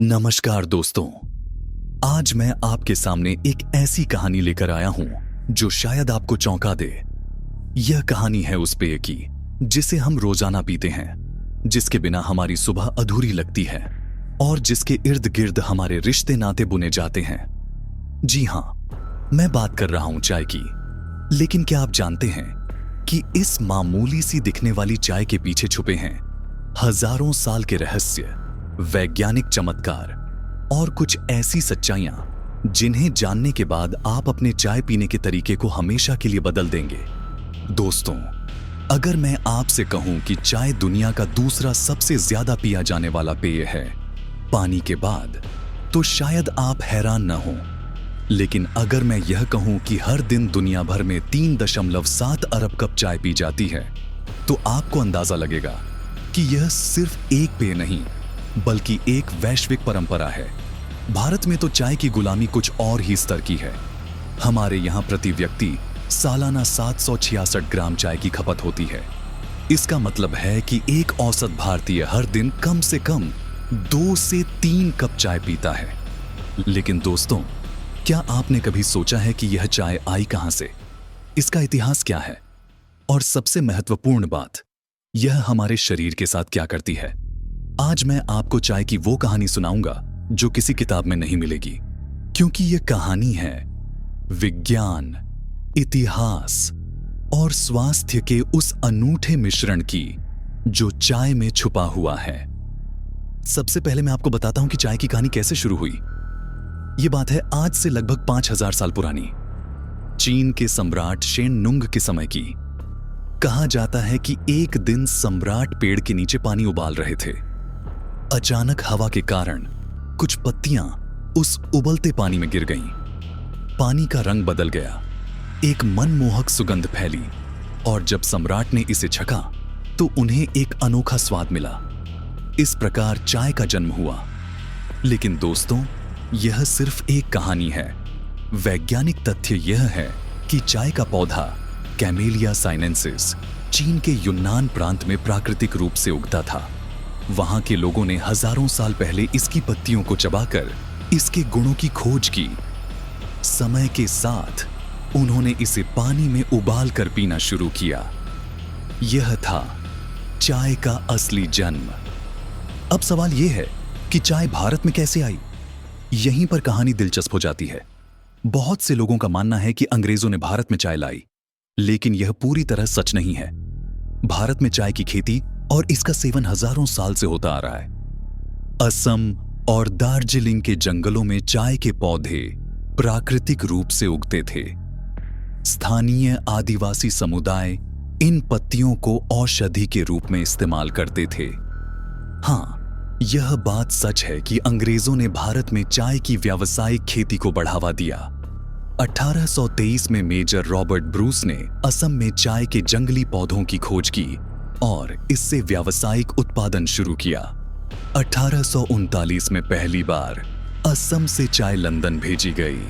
नमस्कार दोस्तों। आज मैं आपके सामने एक ऐसी कहानी लेकर आया हूं जो शायद आपको चौंका दे। यह कहानी है उस पेय की जिसे हम रोजाना पीते हैं, जिसके बिना हमारी सुबह अधूरी लगती है और जिसके इर्द गिर्द हमारे रिश्ते नाते बुने जाते हैं। जी हां, मैं बात कर रहा हूं चाय की। लेकिन क्या आप जानते हैं कि इस मामूली सी दिखने वाली चाय के पीछे छुपे हैं हजारों साल के रहस्य, वैज्ञानिक चमत्कार और कुछ ऐसी सच्चाइयां जिन्हें जानने के बाद आप अपने चाय पीने के तरीके को हमेशा के लिए बदल देंगे। दोस्तों, अगर मैं आपसे कहूं कि चाय दुनिया का दूसरा सबसे ज्यादा पिया जाने वाला पेय है पानी के बाद, तो शायद आप हैरान न हो। लेकिन अगर मैं यह कहूं कि हर दिन दुनिया भर में 3.7 अरब कप चाय पी जाती है, तो आपको अंदाजा लगेगा कि यह सिर्फ एक पेय नहीं बल्कि एक वैश्विक परंपरा है। भारत में तो चाय की गुलामी कुछ और ही स्तर की है। हमारे यहाँ प्रति व्यक्ति सालाना 766 ग्राम चाय की खपत होती है। इसका मतलब है कि एक औसत भारतीय हर दिन कम से कम 2 से 3 कप चाय पीता है। लेकिन दोस्तों, क्या आपने कभी सोचा है कि यह चाय आई कहां से? इसका इतिहास क्या है? और सबसे महत्वपूर्ण बात, यह हमारे शरीर के साथ क्या करती है? आज मैं आपको चाय की वो कहानी सुनाऊंगा जो किसी किताब में नहीं मिलेगी, क्योंकि यह कहानी है विज्ञान, इतिहास और स्वास्थ्य के उस अनूठे मिश्रण की जो चाय में छुपा हुआ है। सबसे पहले मैं आपको बताता हूं कि चाय की कहानी कैसे शुरू हुई। यह बात है आज से लगभग 5000 साल पुरानी, चीन के सम्राट शेन नुंग के समय की। कहा जाता है कि एक दिन सम्राट पेड़ के नीचे पानी उबाल रहे थे। अचानक हवा के कारण कुछ पत्तियां उस उबलते पानी में गिर गईं। पानी का रंग बदल गया, एक मनमोहक सुगंध फैली और जब सम्राट ने इसे छका तो उन्हें एक अनोखा स्वाद मिला। इस प्रकार चाय का जन्म हुआ। लेकिन दोस्तों, यह सिर्फ एक कहानी है। वैज्ञानिक तथ्य यह है कि चाय का पौधा कैमेलिया साइनेंसिस चीन के युन्नान प्रांत में प्राकृतिक रूप से उगता था। वहां के लोगों ने हजारों साल पहले इसकी पत्तियों को चबाकर इसके गुणों की खोज की। समय के साथ उन्होंने इसे पानी में उबाल कर पीना शुरू किया। यह था चाय का असली जन्म। अब सवाल यह है कि चाय भारत में कैसे आई? यहीं पर कहानी दिलचस्प हो जाती है। बहुत से लोगों का मानना है कि अंग्रेजों ने भारत में चाय लाई, लेकिन यह पूरी तरह सच नहीं है। भारत में चाय की खेती और इसका सेवन हजारों साल से होता आ रहा है। असम और दार्जिलिंग के जंगलों में चाय के पौधे प्राकृतिक रूप से उगते थे। स्थानीय आदिवासी समुदाय इन पत्तियों को औषधि के रूप में इस्तेमाल करते थे। हां, यह बात सच है कि अंग्रेजों ने भारत में चाय की व्यावसायिक खेती को बढ़ावा दिया। 1823 में मेजर रॉबर्ट ब्रूस ने असम में चाय के जंगली पौधों की खोज की और इससे व्यावसायिक उत्पादन शुरू किया। 1839 में पहली बार असम से चाय लंदन भेजी गई।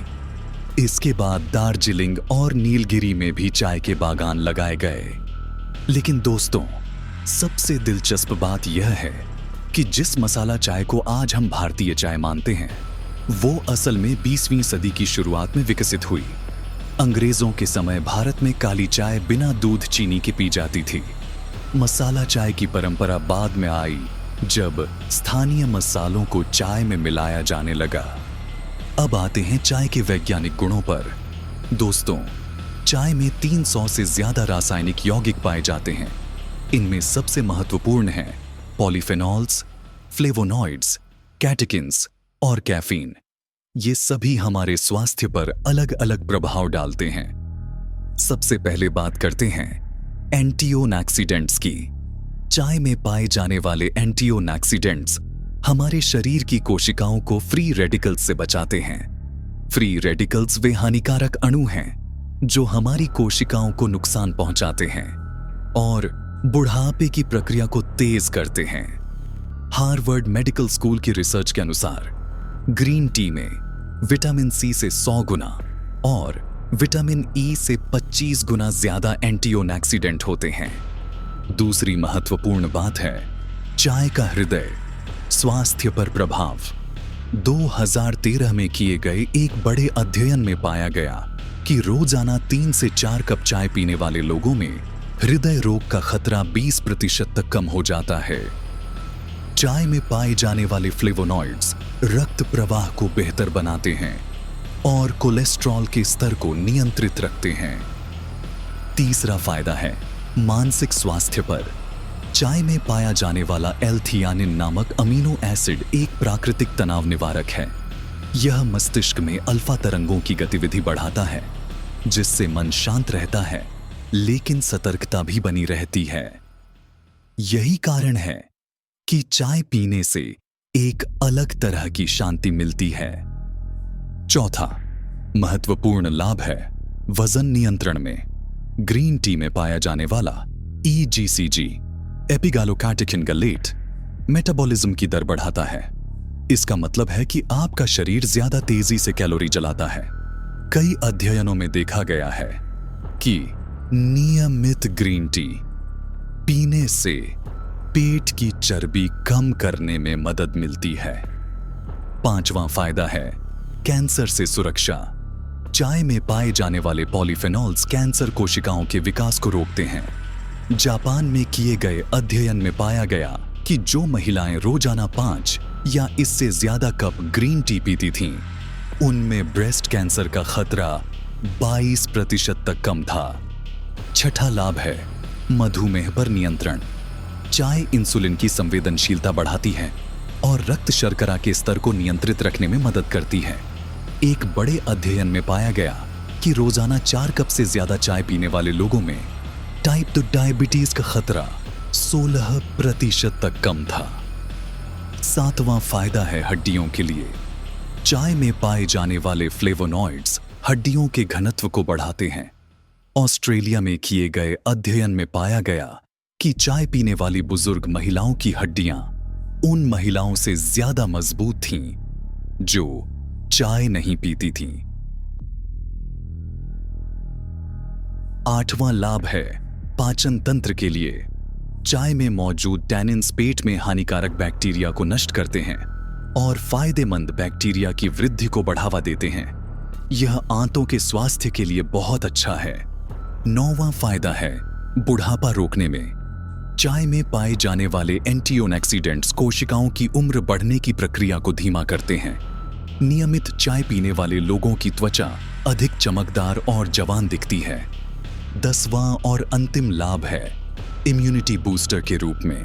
इसके बाद दार्जिलिंग और नीलगिरी में भी चाय के बागान लगाए गए। लेकिन दोस्तों, सबसे दिलचस्प बात यह है कि जिस मसाला चाय को आज हम भारतीय चाय मानते हैं, वो असल में 20वीं सदी की शुरुआत में विकसित हुई। अंग्रेजों के समय भारत में काली चाय बिना दूध चीनी के पी जाती थी। मसाला चाय की परंपरा बाद में आई जब स्थानीय मसालों को चाय में मिलाया जाने लगा। अब आते हैं चाय के वैज्ञानिक गुणों पर। दोस्तों, चाय में 300 से ज्यादा रासायनिक यौगिक पाए जाते हैं। इनमें सबसे महत्वपूर्ण हैं पॉलीफेनॉल्स, फ्लेवोनॉइड्स, कैटेकिन्स और कैफीन। ये सभी हमारे स्वास्थ्य पर अलग अलग प्रभाव डालते हैं। सबसे पहले बात करते हैं एंटीओक्सीडेंट्स की। चाय में पाए जाने वाले एंटीओक्सीडेंट्स हमारे शरीर की कोशिकाओं को फ्री रेडिकल्स से बचाते हैं। फ्री रेडिकल्स वे हानिकारक अणु हैं जो हमारी कोशिकाओं को नुकसान पहुंचाते हैं और बुढ़ापे की प्रक्रिया को तेज करते हैं। हार्वर्ड मेडिकल स्कूल की रिसर्च के अनुसार ग्रीन टी में विटामिन सी से 100 गुना और विटामिन ई से 25 गुना ज्यादा एंटीओक्सीडेंट होते हैं। दूसरी महत्वपूर्ण बात है चाय का हृदय, स्वास्थ्य पर प्रभाव। 2013 में किए गए एक बड़े अध्ययन में पाया गया कि रोजाना 3 से 4 कप चाय पीने वाले लोगों में हृदय रोग का खतरा 20% तक कम हो जाता है। चाय में पाए जाने वाले फ्लेवोनॉइड्स रक्त प्रवाह को बेहतर बनाते हैं और कोलेस्ट्रॉल के स्तर को नियंत्रित रखते हैं। तीसरा फायदा है मानसिक स्वास्थ्य पर। चाय में पाया जाने वाला एल-थियानिन नामक अमीनो एसिड एक प्राकृतिक तनाव निवारक है। यह मस्तिष्क में अल्फा तरंगों की गतिविधि बढ़ाता है, जिससे मन शांत रहता है लेकिन सतर्कता भी बनी रहती है। यही कारण है कि चाय पीने से एक अलग तरह की शांति मिलती है। चौथा महत्वपूर्ण लाभ है वजन नियंत्रण में। ग्रीन टी में पाया जाने वाला EGCG एपिगैलोकैटेकिन गलेट मेटाबॉलिज्म की दर बढ़ाता है। इसका मतलब है कि आपका शरीर ज्यादा तेजी से कैलोरी जलाता है। कई अध्ययनों में देखा गया है कि नियमित ग्रीन टी पीने से पेट की चर्बी कम करने में मदद मिलती है। पांचवां फायदा है कैंसर से सुरक्षा। चाय में पाए जाने वाले पॉलीफेनॉल्स कैंसर कोशिकाओं के विकास को रोकते हैं। जापान में किए गए अध्ययन में पाया गया कि जो महिलाएं रोजाना 5 या इससे ज्यादा कप ग्रीन टी पीती थीं, उनमें ब्रेस्ट कैंसर का खतरा 22% तक कम था। छठा लाभ है मधुमेह पर नियंत्रण। चाय इंसुलिन की संवेदनशीलता बढ़ाती है और रक्त शर्करा के स्तर को नियंत्रित रखने में मदद करती है। एक बड़े अध्ययन में पाया गया कि रोजाना 4 कप से ज्यादा चाय पीने वाले लोगों में टाइप 2 डायबिटीज का खतरा 16% तक कम था। सातवां फायदा है हड्डियों के लिए। चाय में पाए जाने वाले फ्लेवोनॉइड्स हड्डियों के घनत्व को बढ़ाते हैं। ऑस्ट्रेलिया में किए गए अध्ययन में पाया गया कि चाय पीने वाली बुजुर्ग महिलाओं की हड्डियां उन महिलाओं से ज्यादा मजबूत थीं जो चाय नहीं पीती थीं। आठवां लाभ है पाचन तंत्र के लिए। चाय में मौजूद टैनिन्स पेट में हानिकारक बैक्टीरिया को नष्ट करते हैं और फायदेमंद बैक्टीरिया की वृद्धि को बढ़ावा देते हैं। यह आंतों के स्वास्थ्य के लिए बहुत अच्छा है। नौवां फायदा है बुढ़ापा रोकने में। चाय में पाए जाने वाले एंटीऑक्सीडेंट्स कोशिकाओं की उम्र बढ़ने की प्रक्रिया को धीमा करते हैं। नियमित चाय पीने वाले लोगों की त्वचा अधिक चमकदार और जवान दिखती है। 10वां और अंतिम लाभ है इम्यूनिटी बूस्टर के रूप में।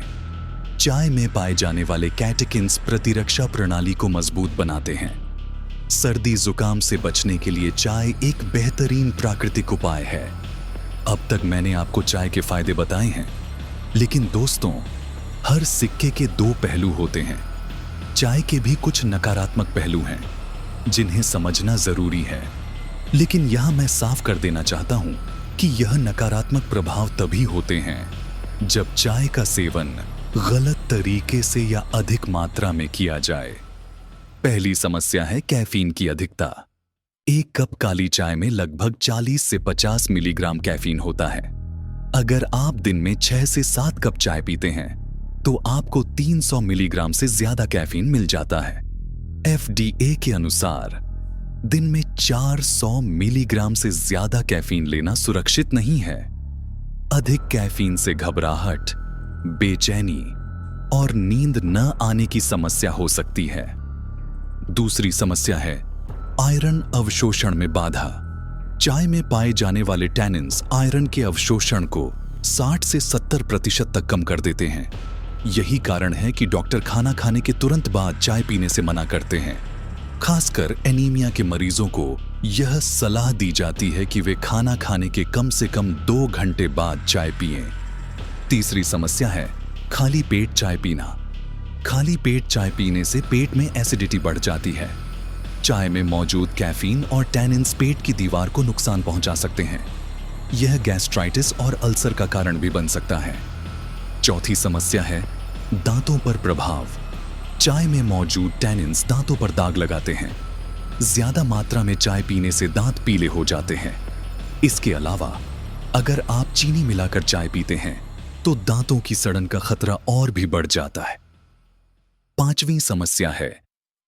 चाय में पाए जाने वाले कैटेकिन्स प्रतिरक्षा प्रणाली को मजबूत बनाते हैं। सर्दी जुकाम से बचने के लिए चाय एक बेहतरीन प्राकृतिक उपाय है। अब तक मैंने आपको चाय के फायदे बताए हैं, लेकिन दोस्तों, हर सिक्के के 2 पहलू होते हैं। चाय के भी कुछ नकारात्मक पहलू हैं जिन्हें समझना जरूरी है। लेकिन यहां मैं साफ कर देना चाहता हूं कि यह नकारात्मक प्रभाव तभी होते हैं जब चाय का सेवन गलत तरीके से या अधिक मात्रा में किया जाए। पहली समस्या है कैफीन की अधिकता। 1 कप काली चाय में लगभग 40 से 50 मिलीग्राम कैफीन होता है। अगर आप दिन में 6 से 7 कप चाय पीते हैं तो आपको 300 मिलीग्राम से ज्यादा कैफीन मिल जाता है। FDA के अनुसार दिन में 400 मिलीग्राम से ज्यादा कैफीन लेना सुरक्षित नहीं है। अधिक कैफीन से घबराहट, बेचैनी और नींद न आने की समस्या हो सकती है। दूसरी समस्या है आयरन अवशोषण में बाधा। चाय में पाए जाने वाले टैनिन्स आयरन के अवशोषण को 60 से 70% तक कम कर देते हैं। यही कारण है कि डॉक्टर खाना खाने के तुरंत बाद चाय पीने से मना करते हैं। खासकर एनीमिया के मरीजों को यह सलाह दी जाती है कि वे खाना खाने के कम से कम 2 घंटे बाद चाय पिएं। तीसरी समस्या है खाली पेट चाय पीना। खाली पेट चाय पीने से पेट में एसिडिटी बढ़ जाती है। चाय में मौजूद कैफीन और टैनिन्स पेट की दीवार को नुकसान पहुंचा सकते हैं। यह गैस्ट्राइटिस और अल्सर का कारण भी बन सकता है। चौथी समस्या है दांतों पर प्रभाव। चाय में मौजूद टैनिन्स दांतों पर दाग लगाते हैं। ज्यादा मात्रा में चाय पीने से दांत पीले हो जाते हैं। इसके अलावा अगर आप चीनी मिलाकर चाय पीते हैं तो दांतों की सड़न का खतरा और भी बढ़ जाता है। 5वीं समस्या है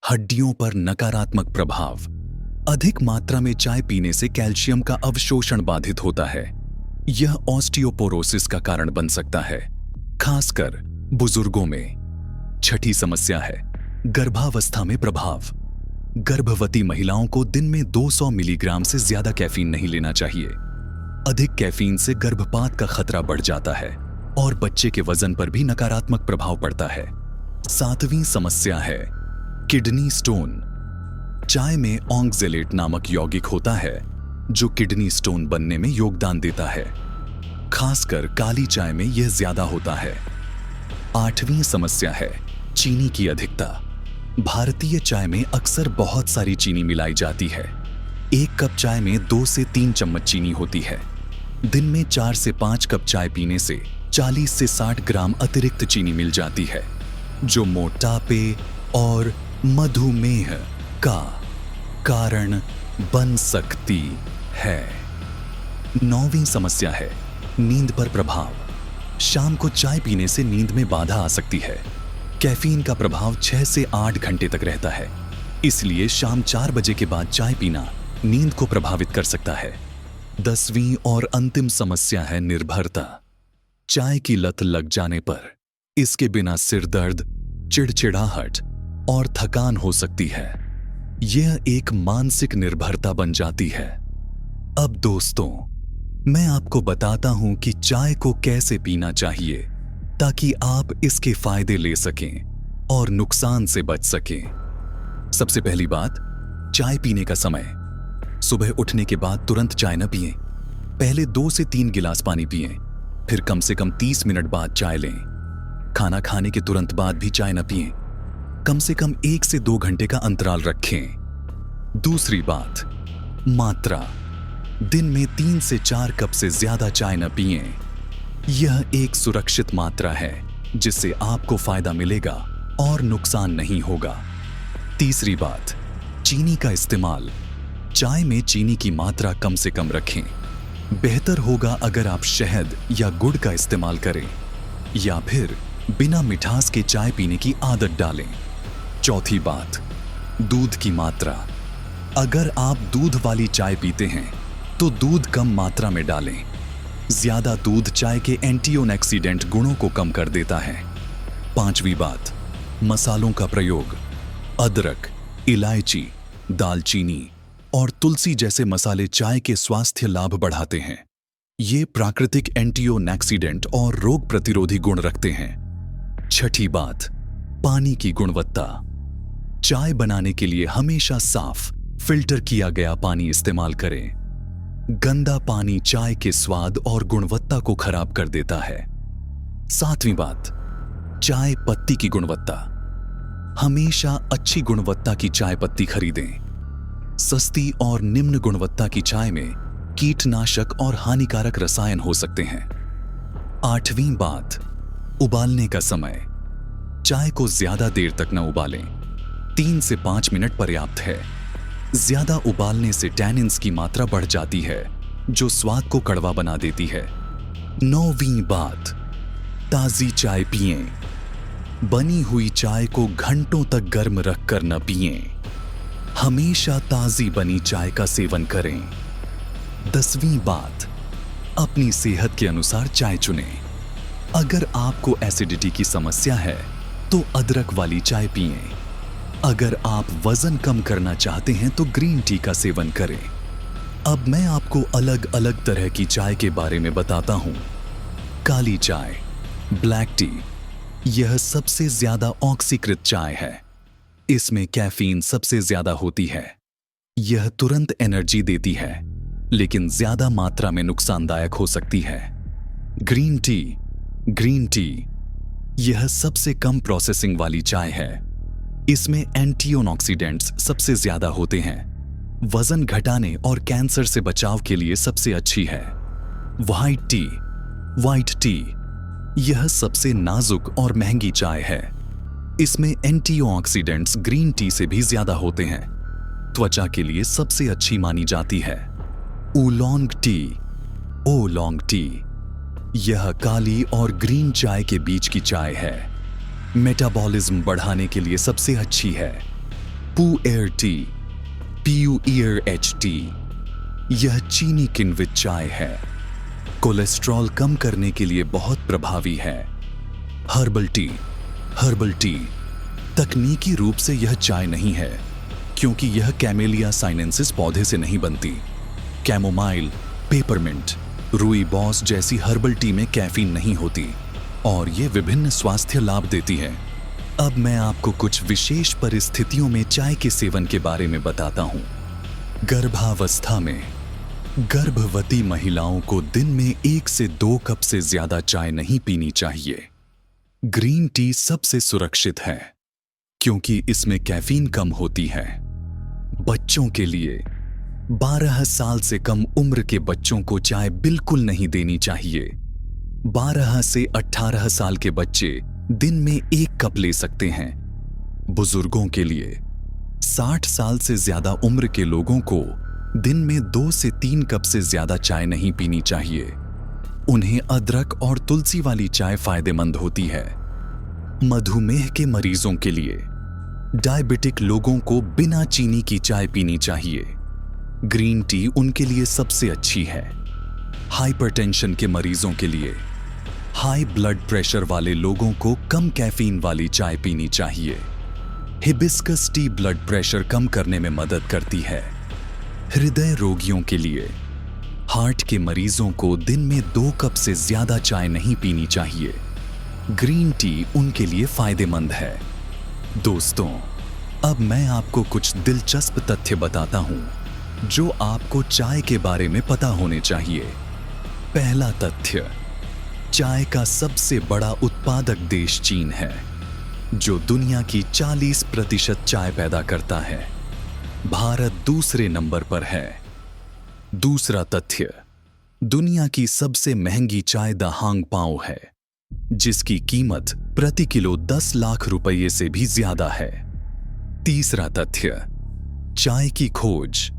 हड्डियों पर नकारात्मक प्रभाव। अधिक मात्रा में चाय पीने से कैल्शियम का अवशोषण बाधित होता है। यह ऑस्टियोपोरोसिस का कारण बन सकता है, खासकर बुजुर्गों में। छठी समस्या है गर्भावस्था में प्रभाव। गर्भवती महिलाओं को दिन में 200 मिलीग्राम से ज्यादा कैफीन नहीं लेना चाहिए। अधिक कैफीन से गर्भपात का खतरा बढ़ जाता है और बच्चे के वजन पर भी नकारात्मक प्रभाव पड़ता है। सातवीं समस्या है किडनी स्टोन। चाय में ऑक्जेलेट नामक यौगिक होता है जो किडनी स्टोन बनने में योगदान देता है। खासकर काली चाय में यह ज्यादा होता है। आठवीं समस्या है चीनी की अधिकता। भारतीय चाय में अक्सर बहुत सारी चीनी मिलाई जाती है। एक कप चाय में 2 से 3 चम्मच चीनी होती है। दिन में 4 से 5 कप चाय पीने से 40 से 60 ग्राम अतिरिक्त चीनी मिल जाती है, जो मोटापे और मधुमेह का कारण बन सकती है। नौवीं समस्या है नींद पर प्रभाव। शाम को चाय पीने से नींद में बाधा आ सकती है। कैफीन का प्रभाव 6 से 8 घंटे तक रहता है, इसलिए शाम 4 बजे के बाद चाय पीना नींद को प्रभावित कर सकता है। 10वीं और अंतिम समस्या है निर्भरता। चाय की लत लग जाने पर इसके बिना सिर दर्द, चिड़चिड़ाहट और थकान हो सकती है। यह एक मानसिक निर्भरता बन जाती है। अब दोस्तों, मैं आपको बताता हूं कि चाय को कैसे पीना चाहिए ताकि आप इसके फायदे ले सकें और नुकसान से बच सकें। सबसे पहली बात, चाय पीने का समय। सुबह उठने के बाद तुरंत चाय न पिएं। पहले 2 से 3 गिलास पानी पिएं, फिर कम से कम 30 मिनट बाद चाय लें। खाना खाने के तुरंत बाद भी चाय न पिएं। कम से कम 1 से 2 घंटे का अंतराल रखें। दूसरी बात, मात्रा। दिन में 3 से 4 कप से ज्यादा चाय न पिएं। यह एक सुरक्षित मात्रा है जिससे आपको फायदा मिलेगा और नुकसान नहीं होगा। तीसरी बात, चीनी का इस्तेमाल। चाय में चीनी की मात्रा कम से कम रखें। बेहतर होगा अगर आप शहद या गुड़ का इस्तेमाल करें या फिर बिना मिठास के चाय पीने की आदत डालें। चौथी बात, दूध की मात्रा। अगर आप दूध वाली चाय पीते हैं तो दूध कम मात्रा में डालें। ज्यादा दूध चाय के एंटीऑक्सीडेंट गुणों को कम कर देता है। पांचवी बात, मसालों का प्रयोग। अदरक, इलायची, दालचीनी और तुलसी जैसे मसाले चाय के स्वास्थ्य लाभ बढ़ाते हैं। ये प्राकृतिक एंटीऑक्सीडेंट और रोग प्रतिरोधी गुण रखते हैं। छठी बात, पानी की गुणवत्ता। चाय बनाने के लिए हमेशा साफ, फिल्टर किया गया पानी इस्तेमाल करें। गंदा पानी चाय के स्वाद और गुणवत्ता को खराब कर देता है। सातवीं बात, चाय पत्ती की गुणवत्ता। हमेशा अच्छी गुणवत्ता की चाय पत्ती खरीदें। सस्ती और निम्न गुणवत्ता की चाय में कीटनाशक और हानिकारक रसायन हो सकते हैं। आठवीं बात, उबालने का समय। चाय को ज्यादा देर तक न उबालें। 3 से 5 मिनट पर्याप्त है। ज्यादा उबालने से टैनिन्स की मात्रा बढ़ जाती है जो स्वाद को कड़वा बना देती है। 9वीं बात, ताजी चाय पिएं। बनी हुई चाय को घंटों तक गर्म रखकर न पिएं। हमेशा ताजी बनी चाय का सेवन करें। 10वीं बात, अपनी सेहत के अनुसार चाय चुनें। अगर आपको एसिडिटी की समस्या है तो अदरक वाली चाय पिएं। अगर आप वजन कम करना चाहते हैं तो ग्रीन टी का सेवन करें। अब मैं आपको अलग अलग तरह की चाय के बारे में बताता हूं। काली चाय, ब्लैक टी, यह सबसे ज्यादा ऑक्सीकृत चाय है। इसमें कैफीन सबसे ज्यादा होती है। यह तुरंत एनर्जी देती है, लेकिन ज्यादा मात्रा में नुकसानदायक हो सकती है। ग्रीन टी, यह सबसे कम प्रोसेसिंग वाली चाय है। इसमें एंटीऑक्सीडेंट्स सबसे ज्यादा होते हैं। वजन घटाने और कैंसर से बचाव के लिए सबसे अच्छी है। व्हाइट टी, यह सबसे नाजुक और महंगी चाय है। इसमें एंटीऑक्सीडेंट्स ग्रीन टी से भी ज्यादा होते हैं। त्वचा के लिए सबसे अच्छी मानी जाती है। ओलोंग टी, यह काली और ग्रीन चाय के बीच की चाय है। मेटाबॉलिज्म बढ़ाने के लिए सबसे अच्छी है। पुएर टी, PUERHT, यह चीनी किण्वित चाय है। कोलेस्ट्रॉल कम करने के लिए बहुत प्रभावी है। हर्बल टी तकनीकी रूप से यह चाय नहीं है, क्योंकि यह कैमेलिया साइनेंसिस पौधे से नहीं बनती। कैमोमाइल, पेपरमिंट, रूईबॉस जैसी हर्बल टी में कैफीन नहीं होती और ये विभिन्न स्वास्थ्य लाभ देती है। अब मैं आपको कुछ विशेष परिस्थितियों में चाय के सेवन के बारे में बताता हूँ। गर्भावस्था में गर्भवती महिलाओं को दिन में 1 से 2 कप से ज्यादा चाय नहीं पीनी चाहिए। ग्रीन टी सबसे सुरक्षित है, क्योंकि इसमें कैफीन कम होती है। बच्चों के लिए 12 साल से कम उम्र के बच्चों को चाय बिल्कुल नहीं देनी चाहिए। 12 से 18 साल के बच्चे दिन में 1 कप ले सकते हैं। बुजुर्गों के लिए 60 साल से ज्यादा उम्र के लोगों को दिन में 2 से 3 कप से ज्यादा चाय नहीं पीनी चाहिए। उन्हें अदरक और तुलसी वाली चाय फायदेमंद होती है। मधुमेह के मरीजों के लिए, डायबिटिक लोगों को बिना चीनी की चाय पीनी चाहिए। ग्रीन टी उनके लिए सबसे अच्छी है। हाइपरटेंशन के मरीजों के लिए, हाई ब्लड प्रेशर वाले लोगों को कम कैफीन वाली चाय पीनी चाहिए। हिबिस्कस टी ब्लड प्रेशर कम करने में मदद करती है। हृदय रोगियों के लिए, हार्ट के मरीजों को दिन में 2 कप से ज्यादा चाय नहीं पीनी चाहिए। ग्रीन टी उनके लिए फायदेमंद है। दोस्तों, अब मैं आपको कुछ दिलचस्प तथ्य बताता हूं जो आपको चाय के बारे में पता होने चाहिए। पहला तथ्य, चाय का सबसे बड़ा उत्पादक देश चीन है, जो दुनिया की 40% चाय पैदा करता है। भारत दूसरे नंबर पर है। दूसरा तथ्य, दुनिया की सबसे महंगी चाय द हांग पाओ है, जिसकी कीमत प्रति किलो 10 लाख रुपये से भी ज्यादा है। तीसरा तथ्य, चाय की खोज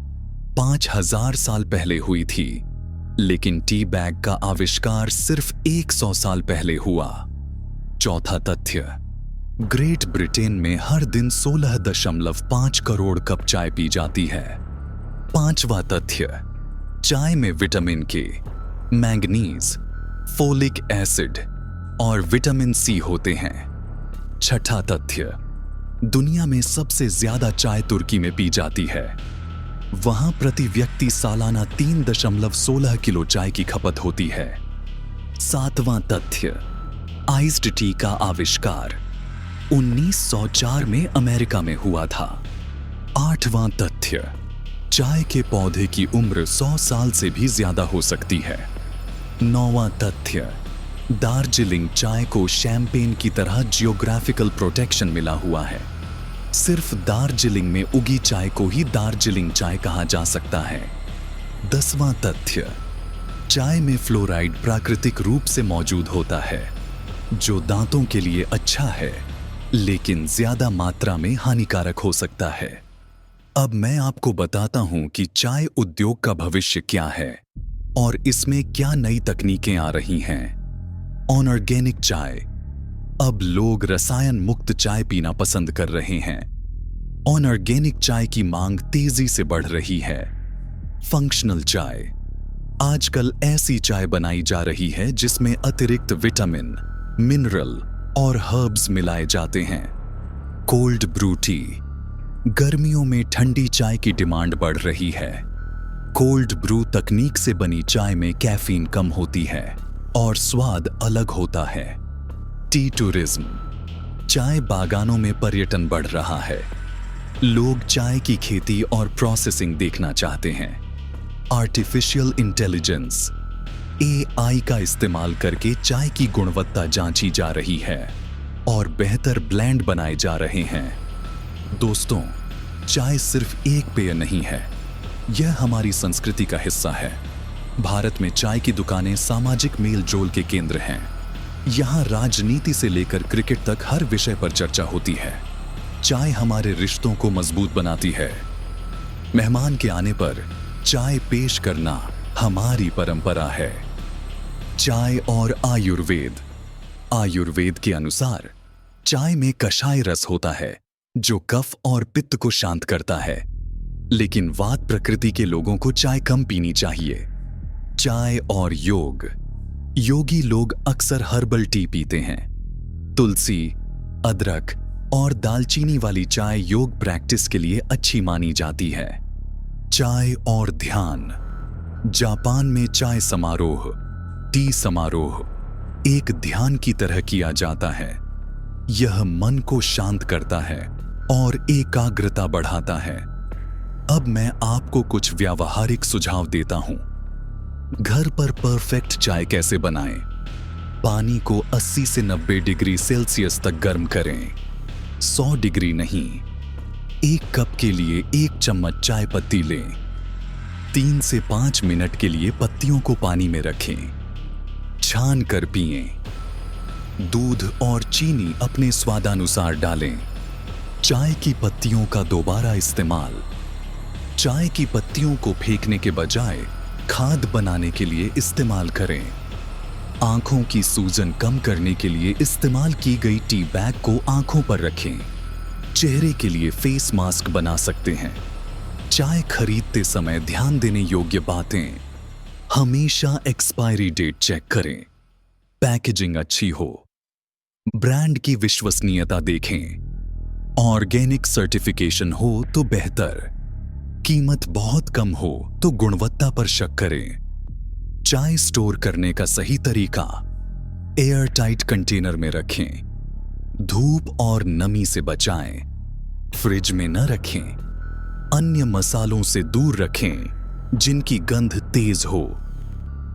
5000 साल पहले हुई थी, लेकिन टी बैग का आविष्कार सिर्फ 100 साल पहले हुआ। चौथा तथ्य, ग्रेट ब्रिटेन में हर दिन 16.5 करोड़ कप चाय पी जाती है। पांचवा तथ्य, चाय में विटामिन के, मैंगनीज, फोलिक एसिड और विटामिन सी होते हैं। छठा तथ्य, दुनिया में सबसे ज्यादा चाय तुर्की में पी जाती है। वहां प्रति व्यक्ति सालाना 3.16 किलो चाय की खपत होती है। सातवां तथ्य, आइस्ड टी का आविष्कार 1904 में अमेरिका में हुआ था। आठवां तथ्य, चाय के पौधे की उम्र 100 साल से भी ज्यादा हो सकती है। नौवां तथ्य, दार्जिलिंग चाय को शैंपेन की तरह जियोग्राफिकल प्रोटेक्शन मिला हुआ है। सिर्फ दार्जिलिंग में उगी चाय को ही दार्जिलिंग चाय कहा जा सकता है। 10वां तथ्य, चाय में फ्लोराइड प्राकृतिक रूप से मौजूद होता है, जो दांतों के लिए अच्छा है, लेकिन ज्यादा मात्रा में हानिकारक हो सकता है। अब मैं आपको बताता हूं कि चाय उद्योग का भविष्य क्या है और इसमें क्या नई तकनीकें आ रही हैं। ऑर्गेनिक चाय, अब लोग रसायन मुक्त चाय पीना पसंद कर रहे हैं। ऑर्गेनिक चाय की मांग तेजी से बढ़ रही है। फंक्शनल चाय, आजकल ऐसी चाय बनाई जा रही है जिसमें अतिरिक्त विटामिन, मिनरल और हर्ब्स मिलाए जाते हैं। कोल्ड ब्रू टी, गर्मियों में ठंडी चाय की डिमांड बढ़ रही है। कोल्ड ब्रू तकनीक से बनी चाय में कैफीन कम होती है और स्वाद अलग होता है। टी टूरिज्म, चाय बागानों में पर्यटन बढ़ रहा है। लोग चाय की खेती और प्रोसेसिंग देखना चाहते हैं। आर्टिफिशियल इंटेलिजेंस, AI का इस्तेमाल करके चाय की गुणवत्ता जांची जा रही है और बेहतर ब्लेंड बनाए जा रहे हैं। दोस्तों, चाय सिर्फ एक पेय नहीं है, यह हमारी संस्कृति का हिस्सा है। भारत में चाय की दुकानें सामाजिक मेल जोल के केंद्र हैं। यहाँ राजनीति से लेकर क्रिकेट तक हर विषय पर चर्चा होती है। चाय हमारे रिश्तों को मजबूत बनाती है। मेहमान के आने पर चाय पेश करना हमारी परंपरा है। चाय और आयुर्वेद, आयुर्वेद के अनुसार चाय में कषाय रस होता है, जो कफ और पित्त को शांत करता है। लेकिन वात प्रकृति के लोगों को चाय कम पीनी चाहिए। चाय और योग। योगी लोग अक्सर हर्बल टी पीते हैं। तुलसी, अदरक और दालचीनी वाली चाय योग प्रैक्टिस के लिए अच्छी मानी जाती है। चाय और ध्यान। जापान में चाय समारोह, टी समारोह एक ध्यान की तरह किया जाता है। यह मन को शांत करता है और एकाग्रता बढ़ाता है। अब मैं आपको कुछ व्यावहारिक सुझाव देता हूं। घर पर परफेक्ट चाय कैसे बनाएं? पानी को 80 से 90 डिग्री सेल्सियस तक गर्म करें। 100 डिग्री नहीं। 1 कप के लिए 1 चम्मच चाय पत्ती लें। 3 से 5 मिनट के लिए पत्तियों को पानी में रखें। छान कर पिएं। दूध और चीनी अपने स्वादानुसार डालें। चाय की पत्तियों का दोबारा इस्तेमाल। चाय की पत्तियों को फेंकने के बजाय खाद बनाने के लिए इस्तेमाल करें। आंखों की सूजन कम करने के लिए इस्तेमाल की गई टी बैग को आंखों पर रखें। चेहरे के लिए फेस मास्क बना सकते हैं। चाय खरीदते समय ध्यान देने योग्य बातें। हमेशा एक्सपायरी डेट चेक करें। पैकेजिंग अच्छी हो। ब्रांड की विश्वसनीयता देखें। ऑर्गेनिक सर्टिफिकेशन हो तो बेहतर। कीमत बहुत कम हो तो गुणवत्ता पर शक करें। चाय स्टोर करने का सही तरीका। एयर टाइट कंटेनर में रखें। धूप और नमी से बचाएं। फ्रिज में न रखें। अन्य मसालों से दूर रखें जिनकी गंध तेज हो।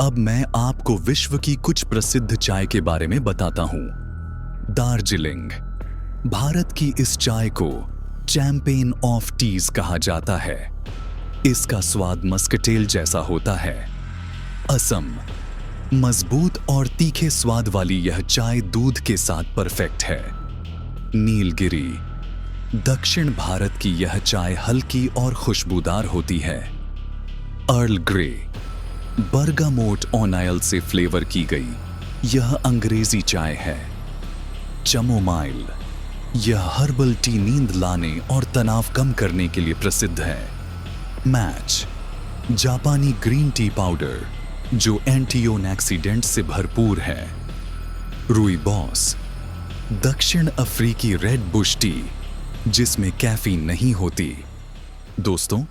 अब मैं आपको विश्व की कुछ प्रसिद्ध चाय के बारे में बताता हूं। दार्जिलिंग। भारत की इस चाय को चैंपियन ऑफ टीज कहा जाता है। इसका स्वाद मस्कटेल जैसा होता है। असम। मजबूत और तीखे स्वाद वाली यह चाय दूध के साथ परफेक्ट है। नीलगिरी। दक्षिण भारत की यह चाय हल्की और खुशबूदार होती है। Earl grey. बर्गामोट ओनाइल से फ्लेवर की गई यह अंग्रेजी चाय है। चमोमाइल। यह हर्बल टी नींद लाने और तनाव कम करने के लिए प्रसिद्ध है। मैच। जापानी ग्रीन टी पाउडर जो एंटीऑक्सीडेंट से भरपूर है। रूइबॉस। दक्षिण अफ्रीकी रेड बुश टी जिसमें कैफीन नहीं होती। दोस्तों,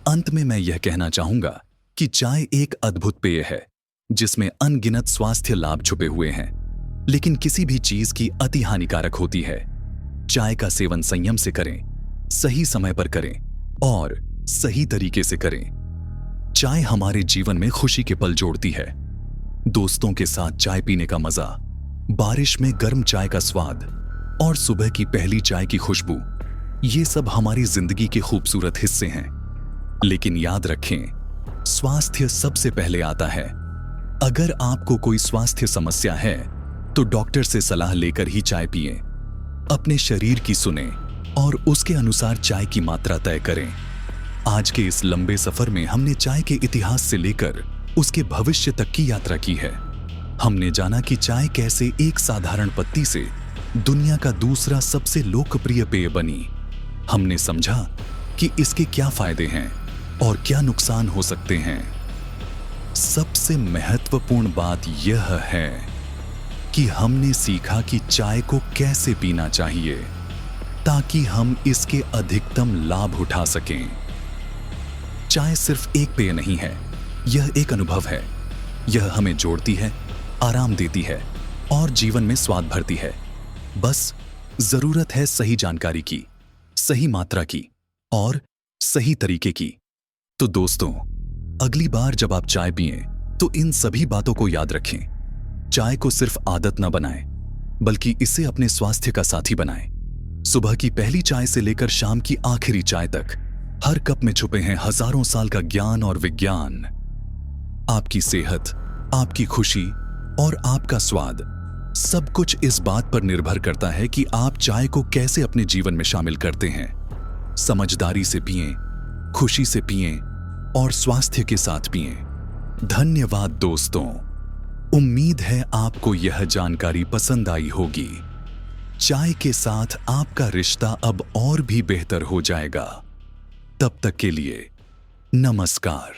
अंत में मैं यह कहना चाहूंगा कि चाय एक अद्भुत पेय है जिसमें अनगिनत स्वास्थ्य लाभ छुपे हुए हैं, लेकिन किसी भी चीज की अति हानिकारक होती है। चाय का सेवन संयम से करें, सही समय पर करें और सही तरीके से करें। चाय हमारे जीवन में खुशी के पल जोड़ती है। दोस्तों के साथ चाय पीने का मजा, बारिश में गर्म चाय का स्वाद और सुबह की पहली चाय की खुशबू, ये सब हमारी जिंदगी के खूबसूरत हिस्से हैं। लेकिन याद रखें, स्वास्थ्य सबसे पहले आता है। अगर आपको कोई स्वास्थ्य समस्या है तो डॉक्टर से सलाह लेकर ही चाय पिएं। अपने शरीर की सुनें और उसके अनुसार चाय की मात्रा तय करें। आज के इस लंबे सफर में हमने चाय के इतिहास से लेकर उसके भविष्य तक की यात्रा की है। हमने जाना कि चाय कैसे एक साधारण पत्ती से दुनिया का दूसरा सबसे लोकप्रिय पेय बनी। हमने समझा कि इसके क्या फायदे हैं और क्या नुकसान हो सकते हैं। सबसे महत्वपूर्ण बात यह है कि हमने सीखा कि चाय को कैसे पीना चाहिए ताकि हम इसके अधिकतम लाभ उठा सकें। चाय सिर्फ एक पेय नहीं है, यह एक अनुभव है। यह हमें जोड़ती है, आराम देती है और जीवन में स्वाद भरती है। बस जरूरत है सही जानकारी की, सही मात्रा की और सही तरीके की। तो दोस्तों, अगली बार जब आप चाय पिएं तो इन सभी बातों को याद रखें। चाय को सिर्फ आदत न बनाएं, बल्कि इसे अपने स्वास्थ्य का साथी बनाएं। सुबह की पहली चाय से लेकर शाम की आखिरी चाय तक हर कप में छुपे हैं हजारों साल का ज्ञान और विज्ञान। आपकी सेहत, आपकी खुशी और आपका स्वाद, सब कुछ इस बात पर निर्भर करता है कि आप चाय को कैसे अपने जीवन में शामिल करते हैं। समझदारी से पिएं, खुशी से पिएं और स्वास्थ्य के साथ पिएं। धन्यवाद दोस्तों। उम्मीद है आपको यह जानकारी पसंद आई होगी। चाय के साथ आपका रिश्ता अब और भी बेहतर हो जाएगा। तब तक के लिए नमस्कार।